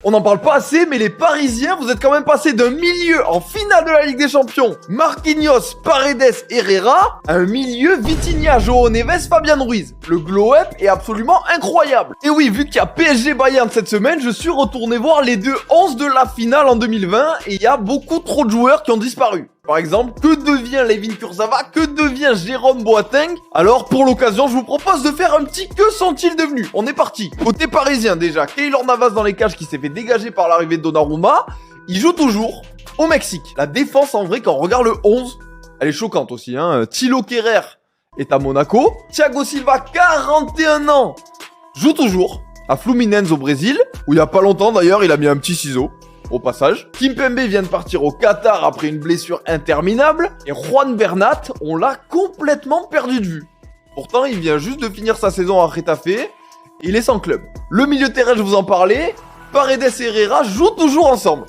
On n'en parle pas assez, mais les Parisiens, vous êtes quand même passés d'un milieu en finale de la Ligue des Champions, Marquinhos, Paredes, Herrera, à un milieu Vitinha, João Neves, Fabian Ruiz. Le glow-up est absolument incroyable. Et oui, vu qu'il y a PSG Bayern cette semaine, je suis retourné voir les deux 11 de la finale en 2020 et il y a beaucoup trop de joueurs qui ont disparu. Par exemple, que devient Layvin Kurzawa? Que devient Jérôme Boateng? Alors, pour l'occasion, je vous propose de faire un petit que sont-ils devenus? On est parti. Côté parisien, déjà, Keylor Navas dans les cages qui s'est fait dégager par l'arrivée de Donnarumma. Il joue toujours au Mexique. La défense, en vrai, quand on regarde le 11, elle est choquante aussi, hein. Thilo Kehrer est à Monaco. Thiago Silva, 41 ans, joue toujours à Fluminense au Brésil, où il y a pas longtemps, d'ailleurs, il a mis un petit ciseau. Au passage, Kimpembe vient de partir au Qatar après une blessure interminable et Juan Bernat, on l'a complètement perdu de vue. Pourtant, il vient juste de finir sa saison à Getafe et il est sans club. Le milieu de terrain, je vous en parlais, Paredes et Herrera jouent toujours ensemble.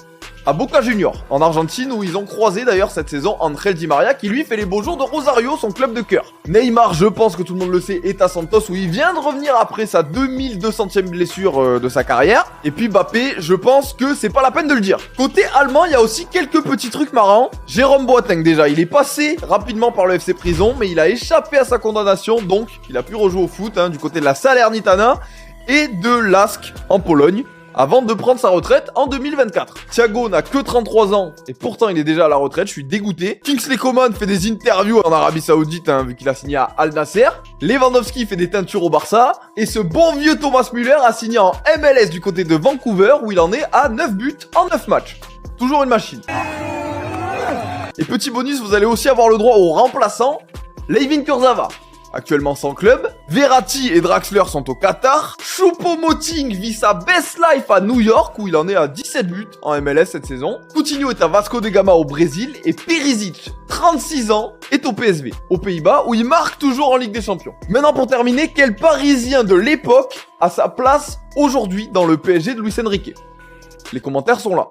À Boca Juniors, en Argentine, où ils ont croisé d'ailleurs cette saison Ángel Di María, qui lui fait les beaux jours de Rosario, son club de cœur. Neymar, je pense que tout le monde le sait, est à Santos, où il vient de revenir après sa 2200e blessure de sa carrière. Et puis Mbappé, je pense que c'est pas la peine de le dire. Côté allemand, il y a aussi quelques petits trucs marrants. Jérôme Boateng, déjà, il est passé rapidement par le FC Prison, mais il a échappé à sa condamnation, donc il a pu rejouer au foot, du côté de la Salernitana et de l'Ask en Pologne, avant de prendre sa retraite en 2024. Thiago n'a que 33 ans et pourtant il est déjà à la retraite, je suis dégoûté. Kingsley Coman fait des interviews en Arabie Saoudite vu qu'il a signé à Al Nasser. Lewandowski fait des teintures au Barça et ce bon vieux Thomas Müller a signé en MLS du côté de Vancouver où il en est à 9 buts en 9 matchs. Toujours une machine. Et petit bonus, vous allez aussi avoir le droit au remplaçant, Layvin Kurzawa. Actuellement sans club, Verratti et Draxler sont au Qatar, Choupo-Moting vit sa best life à New York où il en est à 17 buts en MLS cette saison, Coutinho est à Vasco da Gama au Brésil et Perisic, 36 ans, est au PSV, aux Pays-Bas où il marque toujours en Ligue des Champions. Maintenant pour terminer, quel Parisien de l'époque a sa place aujourd'hui dans le PSG de Luis Enrique? Les commentaires sont là.